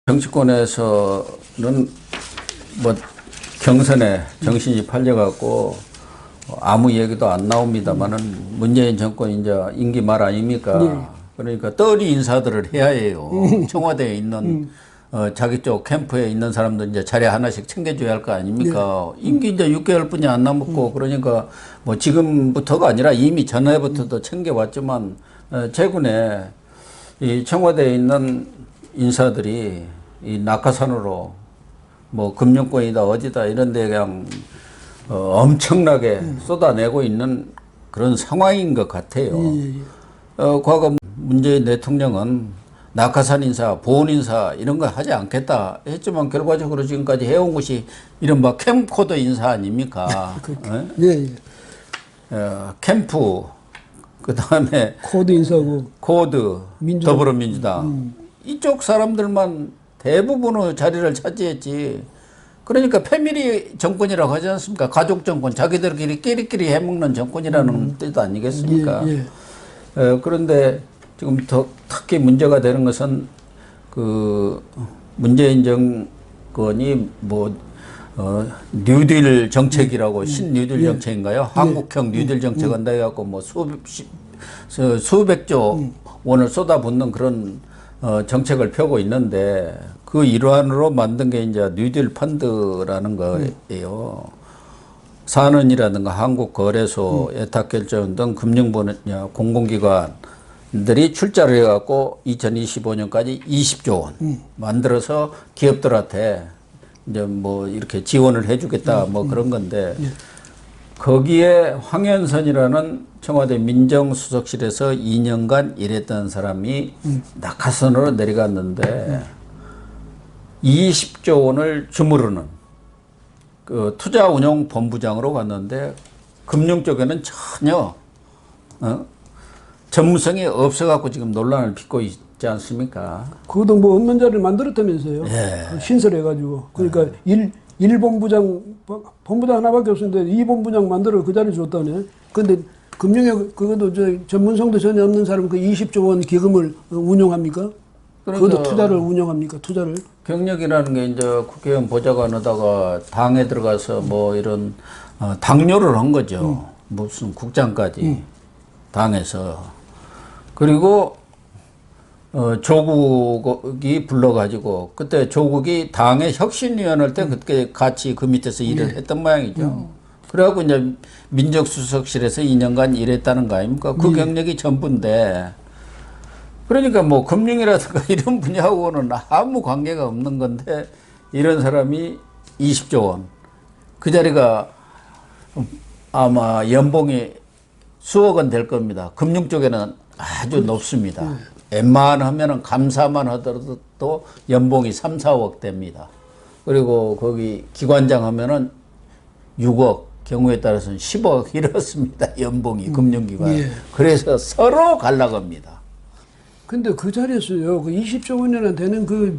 정치권에서는 뭐 경선에 정신이 팔려갖고 아무 얘기도 안 나옵니다만은 문재인 정권 이제 임기 말 아닙니까? 네. 그러니까 떨이 인사들을 해야 해요. 청와대에 있는 자기 쪽 캠프에 있는 사람들 이제 자리 하나씩 챙겨줘야 할 거 아닙니까? 임기 이제 6개월뿐이 안 남았고 그러니까 뭐 지금부터가 아니라 이미 전에부터도 챙겨왔지만 최근에 이 청와대에 있는 인사들이 이 낙하산으로 뭐 금융권이다 어디다 이런 데 그냥 엄청나게 쏟아내고 있는 그런 상황인 것 같아요. 과거 문재인 대통령은 낙하산 인사, 보훈 인사 이런 거 하지 않겠다 했지만 결과적으로 지금까지 해온 것이 이른바 캠코더 인사 아닙니까? 예. 캠프, 그 다음에 코드 인사고 코드, 더불어민주당 이쪽 사람들만 대부분의 자리를 차지했지. 그러니까 패밀리 정권이라고 하지 않습니까? 가족 정권, 자기들끼리 끼리끼리 해먹는 정권이라는 뜻 아니겠습니까? 그런데 지금 특히 문제가 되는 것은 그 문재인 정권이 뭐 뉴딜 정책이라고 신뉴딜 정책인가요? 한국형 뉴딜 정책 한다 해갖고 뭐 수백조 원을 쏟아붓는 그런 정책을 펴고 있는데 그 일환으로 만든 게 이제 뉴딜 펀드라는 거예요. 산은이라든가 한국거래소, 예탁결제원 등 금융 분야 공공기관들이 출자를 해갖고 2025년까지 20조 원 만들어서 기업들한테 이제 뭐 이렇게 지원을 해주겠다 뭐 그런 건데 거기에 황현선이라는 청와대 민정수석실에서 2년간 일했던 사람이 낙하산으로 내려갔는데 20조 원을 주무르는 그 투자운용본부장으로 갔는데 금융 쪽에는 전혀 전문성이 없어갖고 지금 논란을 빚고 있지 않습니까? 그것도 뭐 없는 자리를 만들었다면서요. 신설해가지고. 그러니까 본부장 하나밖에 없었는데 2본부장 만들어 그 자리 줬다네. 근데 금융에 그것도 전문성도 전혀 없는 사람 그 20조 원 기금을 운용합니까? 그러니까 그것도 투자를 운영합니까? 투자를? 경력이라는 게 이제 국회의원 보좌관하다가 당에 들어가서 뭐 이런 당뇨를 한 거죠. 무슨 국장까지 당에서. 그리고 조국이 불러가지고 그때 조국이 당의 혁신위원회 때 그때 같이 그 밑에서 일을 했던 모양이죠. 그래갖고 이제 민정수석실에서 2년간 일했다는 거 아닙니까? 그 경력이 전부인데. 그러니까 뭐 금융이라든가 이런 분야하고는 아무 관계가 없는 건데 이런 사람이 20조 원. 그 자리가 아마 연봉이 수억 원 될 겁니다. 금융 쪽에는 아주 높습니다. 웬만하면은 감사만 하더라도 또 연봉이 3, 4억 됩니다. 그리고 거기 기관장 하면은 6억, 경우에 따라서는 10억 이렇습니다. 연봉이 금융기관. 그래서 서로 갈라갑니다. 근데 그 자리에서요, 그 20조 원이나 되는 그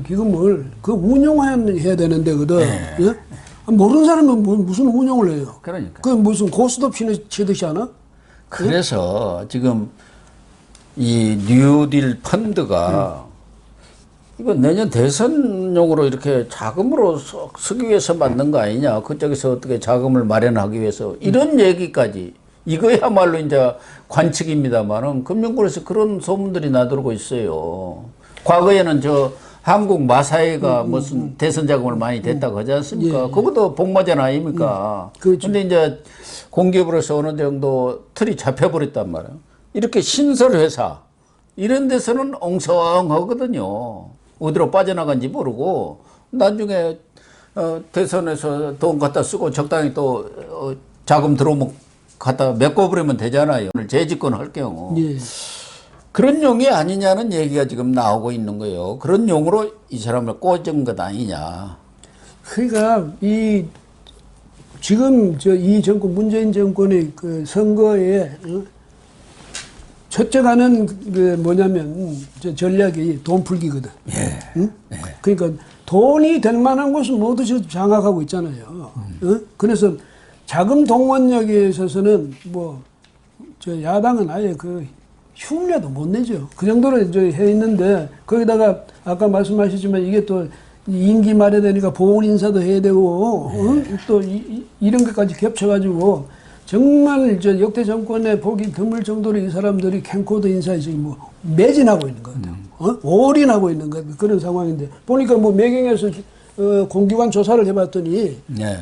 기금을 그 운용해야 되는데, 예? 모르는 사람은 무슨 운용을 해요? 그러니까. 그 무슨 고스톱 치듯이 하나? 그래서 지금 이 뉴딜 펀드가 이거 내년 대선용으로 이렇게 자금으로 쓰기 위해서 만든 거 아니냐. 그쪽에서 어떻게 자금을 마련하기 위해서 이런 얘기까지. 이거야말로 이제 관측입니다만은 금융권에서 그런 소문들이 나돌고 있어요. 과거에는 저 한국 마사회가 무슨 대선 자금을 많이 댔다고 하지 않습니까? 그것도 복마전 아닙니까? 그런데 이제 공기업으로서 어느 정도 틀이 잡혀버렸단 말이에요. 이렇게 신설회사 이런 데서는 엉성하거든요. 어디로 빠져나간지 모르고 나중에 대선에서 돈 갖다 쓰고 적당히 또 자금 들어오면 갖다 메꿔버리면 되잖아요. 재집권 할 경우. 그런 용이 아니냐는 얘기가 지금 나오고 있는 거예요. 그런 용으로 이 사람을 꽂은 것 아니냐. 그러니까 지금 이 정권 문재인 정권의 그 선거에 첫째 가는 그 뭐냐면 전략이 돈 풀기거든. 응? 그러니까 돈이 될 만한 곳은 모두 지금 장악하고 있잖아요. 그래서 자금 동원력에 있어서는 야당은 아예 그 흉내도 못 내죠. 그 정도로 이제 해 있는데 거기다가 아까 말씀하셨지만 이게 또 임기 말에 되니까 보훈 인사도 해야 되고 또 이런 것까지 겹쳐가지고 정말 저 역대 정권에 보기 드물 정도로 이 사람들이 캠코더 인사에 지금 뭐 매진하고 있는 것 같아요. 올인하고 있는 것 같아요. 그런 상황인데 보니까 뭐 매경에서 공기관 조사를 해봤더니 네.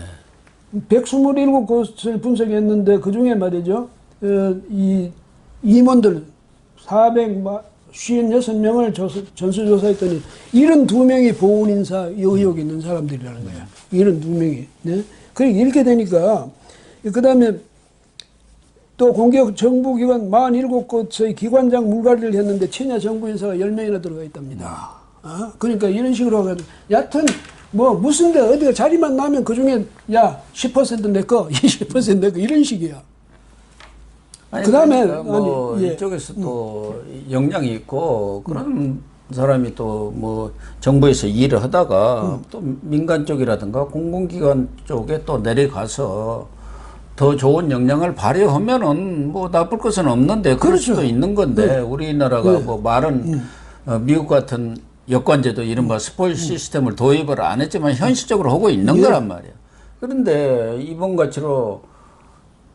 127곳을 분석했는데 그 중에 말이죠. 이 임원들 456명을 전수조사했더니 72명이 보훈인사 의혹이 있는 사람들이라는 거야. 72명이. 네? 그러니까 이렇게 되니까, 그 다음에 또 공개적 정부기관 47곳의 기관장 물갈이를 했는데 친야 정부인사가 10명이나 들어가 있답니다. 그러니까 이런 식으로 해가지고, 여하튼, 뭐, 무슨 데 어디가 자리만 나면 그 중에, 야, 10% 내 거, 20% 내 거, 이런 식이야. 아니, 그다음에 그러니까 뭐 아니, 예. 이쪽에서 또 역량이 있고 그런 사람이 또 뭐 정부에서 일을 하다가 또 민간 쪽이라든가 공공기관 쪽에 또 내려가서 더 좋은 역량을 발휘하면은 뭐 나쁠 것은 없는데 그럴 그렇죠. 수도 있는 건데 우리나라가 뭐 말은 미국 같은 여권제도 이른바 스포일 시스템을 도입을 안 했지만 현실적으로 하고 있는 거란 말이야. 그런데 이번 같이로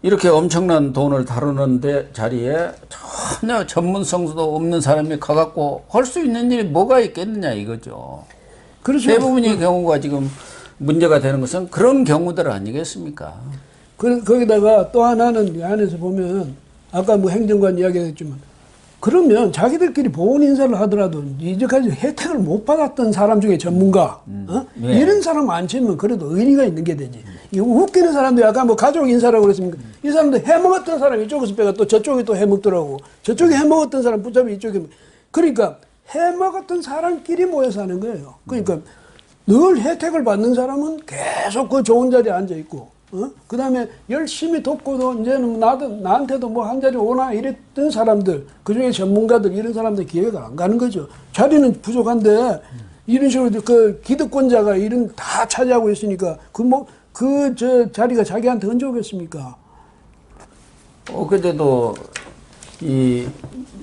이렇게 엄청난 돈을 다루는데 자리에 전혀 전문성도 없는 사람이 가갖고 할 수 있는 일이 뭐가 있겠느냐 이거죠. 그렇죠. 대부분의 경우가 지금 문제가 되는 것은 그런 경우들 아니겠습니까? 거기다가 또 하나는 이 안에서 보면 아까 뭐 행정관 이야기했지만 그러면 자기들끼리 보훈 인사를 하더라도 이제까지 혜택을 못 받았던 사람 중에 전문가 네. 이런 사람 많지만 그래도 의리가 있는 게 되지. 이 웃기는 사람도 약간 뭐 가족 인사라고 그랬습니까? 이 사람도 해먹었던 사람 이쪽에서 빼가 또 저쪽이 또 해먹더라고. 저쪽에 해먹었던 사람 붙잡아 이쪽에. 그러니까 해먹었던 사람끼리 모여서 하는 거예요. 그러니까 늘 혜택을 받는 사람은 계속 그 좋은 자리에 앉아 있고, 그 다음에 열심히 돕고도 이제는 나한테도 뭐 한 자리 오나 이랬던 사람들, 그 중에 전문가들 이런 사람들 기회가 안 가는 거죠. 자리는 부족한데 이런 식으로 그 기득권자가 이런 다 차지하고 있으니까 저 자리가 자기한테 언제 오겠습니까? 그때도 이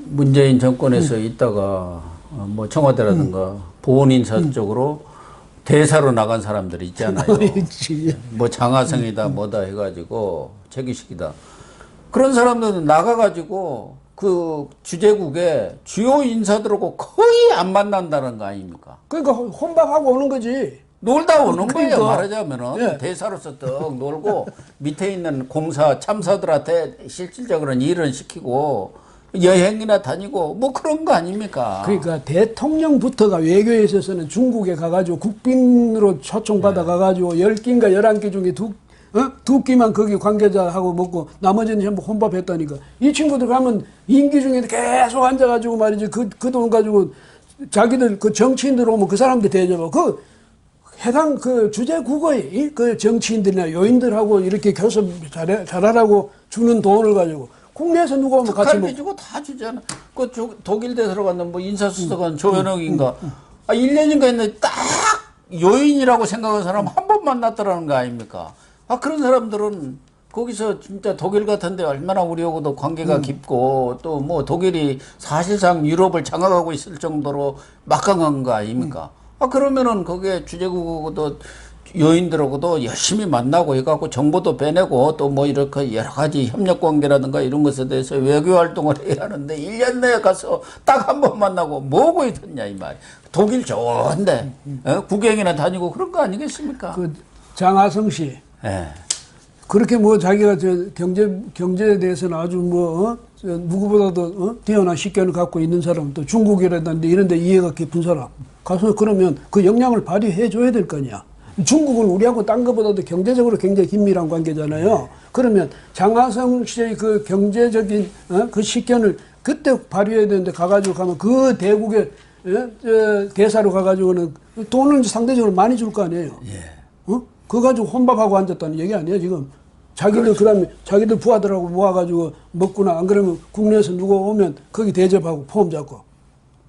문재인 정권에서 있다가 뭐 청와대라든가 보훈인사 쪽으로 대사로 나간 사람들이 있잖아요. 뭐 장하성이다 뭐다 해가지고 최기식이다. 그런 사람들은 나가가지고 그 주재국에 주요 인사들하고 거의 안 만난다는 거 아닙니까? 그러니까 혼밥하고 오는 거지. 놀다 오는 거예요. 그러니까. 말하자면은 예. 대사로서 떡 놀고 밑에 있는 공사 참사들한테 실질적으로는 일을 시키고 여행이나 다니고 뭐 그런 거 아닙니까? 그러니까 대통령부터가 외교에 있어서는 중국에 가가지고 국빈으로 초청받아 가가지고 10끼인가 11끼 중에 두 끼만 거기 관계자하고 먹고 나머지는 전부 혼밥했다니까. 이 친구들 가면 임기 중에 계속 앉아가지고 말이지 그 돈 가지고 자기들 그 정치인들 오면 그 사람들 대접하고 그 해당 그 주재국의 그 정치인들이나 요인들하고 이렇게 교섭 잘하라고 주는 돈을 가지고 국내에서 누가 오면 같이 특활비 주고 다 주잖아. 그 독일 대사로 갔는 뭐 인사수석관 조현옥인가 1년인가 했는데 딱 요인이라고 생각하는 사람 한 번 만났더라는 거 아닙니까? 그런 사람들은 거기서 진짜 독일 같은데 얼마나 우리하고도 관계가 깊고 또 뭐 독일이 사실상 유럽을 장악하고 있을 정도로 막강한 거 아닙니까? 그러면은 거기에 주재국하고도 요인들하고도 열심히 만나고 해갖고 정보도 빼내고 또 뭐 이렇게 여러 가지 협력 관계라든가 이런 것에 대해서 외교 활동을 해야 하는데 1년 내에 가서 딱 한 번 만나고 뭐고 있었냐 이 말이야. 독일 좋은데 구경이나 다니고 그런 거 아니겠습니까? 그 장하성 씨. 예. 그렇게 뭐 자기가 저 경제에 대해서는 아주 누구보다도 뛰어난 식견을 갖고 있는 사람, 또 중국이라든지 이런 데 이해가 깊은 사람 가서 그러면 그 역량을 발휘해 줘야 될 거 아니야. 중국은 우리하고 딴 것보다도 경제적으로 굉장히 긴밀한 관계잖아요. 그러면 장하성 씨의 그 경제적인 그 식견을 그때 발휘해야 되는데 가가지고 가면 그 대국의 대사로 가가지고는 돈을 상대적으로 많이 줄 거 아니에요. 그거 가지고 혼밥하고 앉았다는 얘기 아니에요, 지금. 자기들, 그다음에 자기들 부하들하고 모아가지고 먹구나. 안 그러면 국내에서 누가 오면 거기 대접하고 포함 잡고.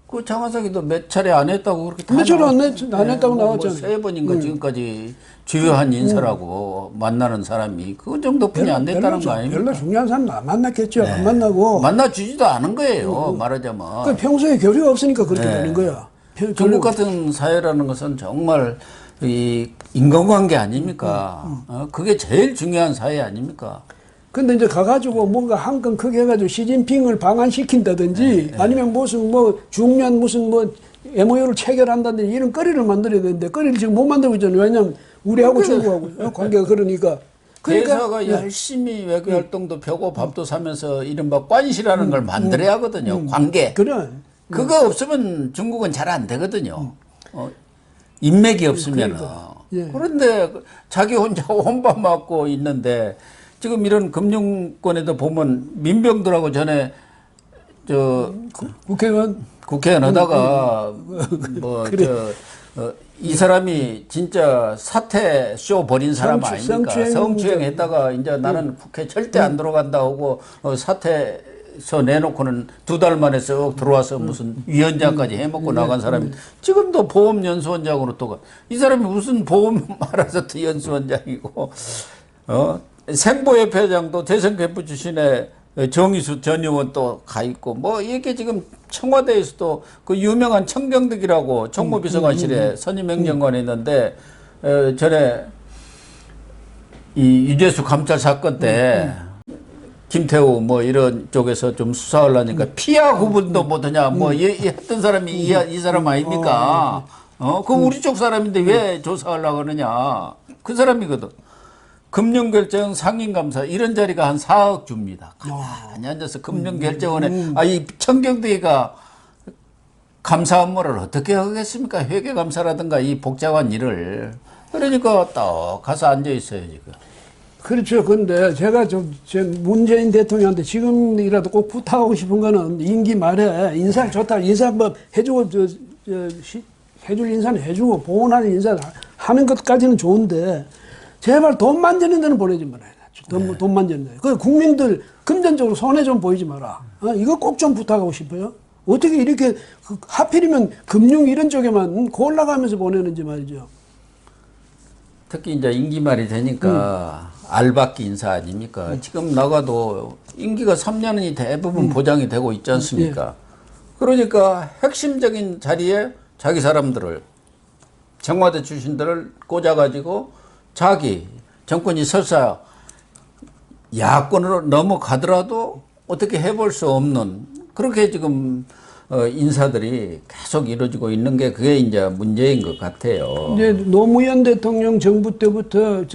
그 장하석이도 몇 차례 안 했다고 그렇게 다 몇 차례 안 나왔- 했다고 뭐 나왔잖아요. 세 번인가 지금까지 주요한 인사라고 만나는 사람이 그 정도뿐이 안 됐다는 거 아닙니까? 별로 중요한 사람 안 만났겠죠. 안 만나고. 만나주지도 않은 거예요. 말하자면. 그 평소에 교류가 없으니까 그렇게 되는 거야. 중국 같은 사회라는 것은 정말 이 인간관계 아닙니까? 그게 제일 중요한 사회 아닙니까? 근데 이제 가가지고 뭔가 한 건 크게 해가지고 시진핑을 방한시킨다든지 아니면 무슨 뭐 중면 무슨 뭐 MOU를 체결한다든지 이런 거리를 만들어야 되는데 거리를 지금 못 만들고 있잖아요. 왜냐면 우리하고 중국하고 관계가 그러니까. 대사가 열심히 외교 활동도 펴고 밥도 사면서 이른바 관시라는 걸 만들어야 하거든요. 관계. 그래. 그거 없으면 중국은 잘 안 되거든요. 인맥이 없으면. 예. 그런데 자기 혼자 혼밥 맞고 있는데 지금 이런 금융권에도 보면 민병들하고 전에 저 국회의원 국회의원 하다가 뭐 이 사람이 진짜 사퇴 쇼 벌인 사람 아닙니까? 성추행 했다가 이제 나는 국회 절대 안 들어간다 하고 사퇴서 내놓고는 2달 만에 쓱 들어와서 무슨 위원장까지 해먹고 나간 사람이 지금도 보험연수원장으로 또 가. 이 사람이 무슨 보험 알아서 연수원장이고 생보협회장도 대선 캠프 출신의 정의수 전 의원 또 가 있고 뭐 이렇게 지금 청와대에서도 그 유명한 청경득이라고 총무비서관실에 선임행정관이 있는데 전에 이 유재수 감찰 사건 때 김태우 뭐 이런 쪽에서 좀 수사하려니까 피하 구분도 못하냐 뭐 했던 사람이 이 사람 아닙니까? 그 우리 쪽 사람인데 왜 조사하려고 그러냐? 그 사람이거든. 금융결제원 상임감사 이런 자리가 한 4억 줍니다. 가만히 앉아서 금융결제원에 이 청경대가 감사 업무를 어떻게 하겠습니까? 회계감사라든가 이 복잡한 일을. 그러니까 딱 가서 앉아 있어요 지금. 그렇죠. 근데 제가 저 문재인 대통령한테 지금이라도 꼭 부탁하고 싶은 거는 임기 말에 인사 좋다. 인사 뭐 해주고 해줄 인사는 해주고 보온하는 인사를 하는 것까지는 좋은데 제발 돈 만지는 데는 보내지 말아야 돼. 돈 만지는 데. 그 국민들 금전적으로 손해 좀 보이지 마라. 이거 꼭 좀 부탁하고 싶어요. 어떻게 이렇게 하필이면 금융 이런 쪽에만 골라가면서 보내는지 말이죠. 특히 이제 임기 말이 되니까 알박기 인사 아닙니까? 지금 나가도 임기가 3년이 대부분 보장이 되고 있지 않습니까? 그러니까 핵심적인 자리에 자기 사람들을 청와대 출신들을 꽂아가지고 자기 정권이 설사 야권으로 넘어가더라도 어떻게 해볼 수 없는 그렇게 지금 인사들이 계속 이루어지고 있는 게 그게 이제 문제인 것 같아요. 이제 노무현 대통령 정부 때부터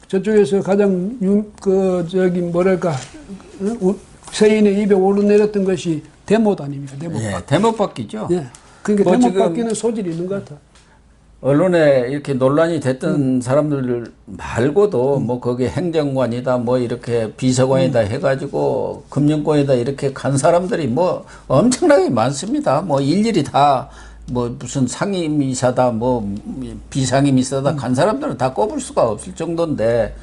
저쪽에서 가장 세인의 입에 오르내렸던 것이 대못 아닙니까? 대못. 예, 대못받기죠. 예. 그러니까 뭐 대못받기는 소질이 있는 것 같아. 언론에 이렇게 논란이 됐던 사람들 말고도 뭐 거기 행정관이다 뭐 이렇게 비서관이다 해가지고 금융권이다 이렇게 간 사람들이 뭐 엄청나게 많습니다. 뭐 일일이 다 뭐 무슨 상임이사다 뭐 비상임이사다 간 사람들은 다 꼽을 수가 없을 정도인데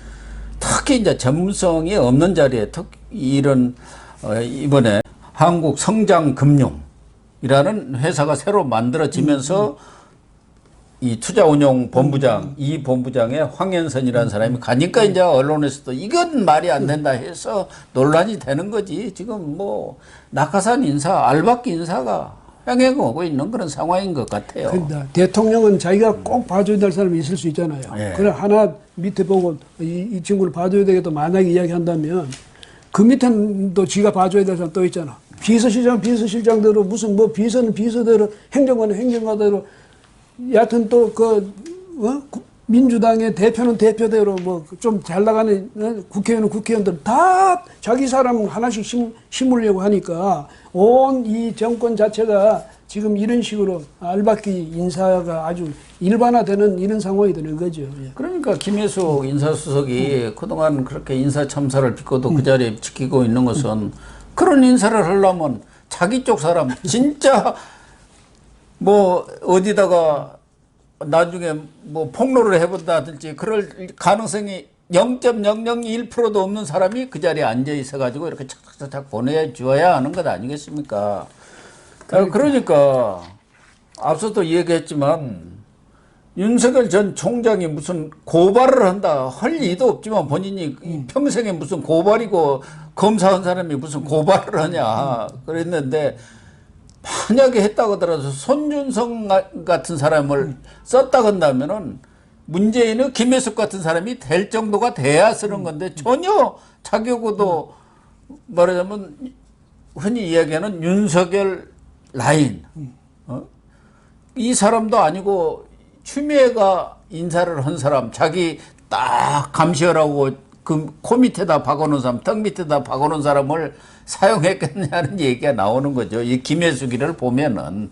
특히 이제 전문성이 없는 자리에 특히 이런 이번에 한국성장금융이라는 회사가 새로 만들어지면서 이 투자운용 본부장, 이 본부장에 황현선이라는 사람이 가니까 이제 언론에서도 이건 말이 안 된다 해서 논란이 되는 거지. 지금 뭐 낙하산 인사, 알박기 인사가 횡행하고 있는 그런 상황인 것 같아요. 그러니까 대통령은 자기가 꼭 봐줘야 될 사람이 있을 수 있잖아요. 예. 그래 하나 밑에 보고 이 친구를 봐줘야 되겠다 만약에 이야기한다면 그 밑에는 또 지가 봐줘야 될 사람 또 있잖아. 비서실장대로 무슨 뭐 비서는 비서대로 행정관은 행정관대로 여하튼 또 민주당의 대표는 대표대로 뭐 좀 잘 나가는 국회의원은 국회의원들 다 자기 사람 하나씩 심으려고 하니까 온 이 정권 자체가 지금 이런 식으로 알박기 인사가 아주 일반화되는 이런 상황이 되는 거죠. 예. 그러니까 김혜숙 인사수석이 그동안 그렇게 인사 참사를 빚고도 그 자리에 지키고 있는 것은 그런 인사를 하려면 자기 쪽 사람 진짜 뭐 어디다가 나중에 뭐 폭로를 해본다든지 그럴 가능성이 0.001%도 없는 사람이 그 자리에 앉아 있어가지고 이렇게 착착착 보내주어야 하는 것 아니겠습니까? 그러니까 앞서도 얘기했지만 윤석열 전 총장이 무슨 고발을 한다 할 리도 없지만 본인이 평생에 무슨 고발이고 검사한 사람이 무슨 고발을 하냐 그랬는데 만약에 했다고 하더라도 손준성 같은 사람을 썼다 한다면은 문재인의 김혜숙 같은 사람이 될 정도가 돼야 쓰는 건데 전혀 자격도 말하자면 흔히 이야기하는 윤석열 라인 이 사람도 아니고 추미애가 인사를 한 사람 자기 딱 감시하라고 그 코 밑에다 박아놓은 사람 턱 밑에다 박아놓은 사람을 사용했겠냐는 얘기가 나오는 거죠. 이 김혜숙이를 보면은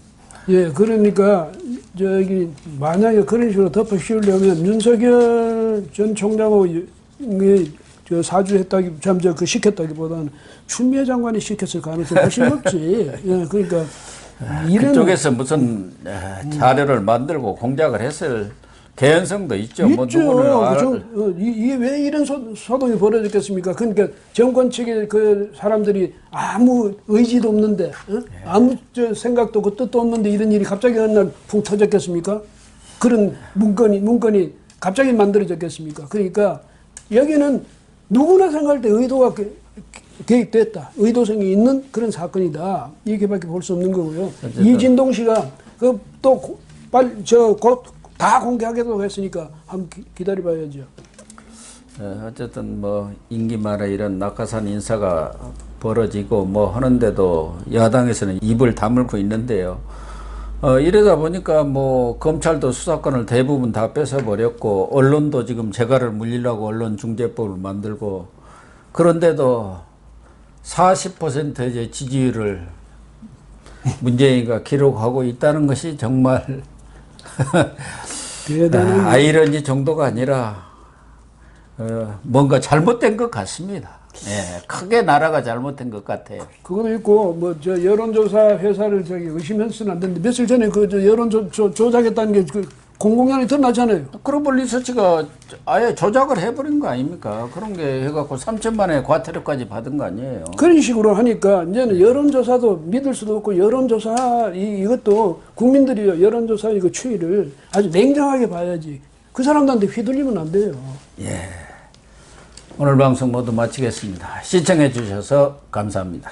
예, 그러니까 저기 만약에 그런 식으로 덮어 씌우려면 윤석열 전 총장하고 저 사주했다기 참저그 시켰다기보다는 추미애 장관이 시켰을 가능성이 훨씬 높지. 예, 그러니까 그쪽에서 무슨 자료를 만들고 공작을 했을 개연성도 있죠. 있죠. 뭐 누구는 이게 왜 이런 소동이 벌어졌겠습니까? 그러니까 정권 측의 그 사람들이 아무 의지도 없는데, 아무 생각도 그 뜻도 없는데 이런 일이 갑자기 어느 날 붕 터졌겠습니까? 그런 문건이 갑자기 만들어졌겠습니까? 그러니까 여기는 누구나 생각할 때 의도가 개입됐다. 의도성이 있는 그런 사건이다. 이렇게밖에 볼 수 없는 거고요. 어쨌든. 이진동 씨가 그 또 빨리 곧 다 공개하겠다고 했으니까 한번 기다려봐야죠. 어쨌든 뭐 임기 말에 이런 낙하산 인사가 벌어지고 뭐 하는데도 야당에서는 입을 다물고 있는데요. 이러다 보니까 뭐 검찰도 수사권을 대부분 다 뺏어버렸고 언론도 지금 재갈을 물리려고 언론중재법을 만들고 그런데도 40% 이제 지지율을 문재인이가 기록하고 있다는 것이 정말 아이러니 정도가 아니라 뭔가 잘못된 것 같습니다. 예, 크게 나라가 잘못된 것 같아요. 그것도 있고 뭐 저 여론조사 회사를 저기 의심해서는 안 되는데 며칠 전에 그 저 여론 조작했다는 게 그 공공연히 드러나잖아요. 글로벌 리서치가 아예 조작을 해버린 거 아닙니까? 그런 게 해갖고 3천만 원의 과태료까지 받은 거 아니에요? 그런 식으로 하니까 이제는 여론조사도 믿을 수도 없고 여론조사 이것도 국민들이 여론조사 이거 추이를 아주 냉정하게 봐야지. 그 사람들한테 휘둘리면 안 돼요. 예. 오늘 방송 모두 마치겠습니다. 시청해 주셔서 감사합니다.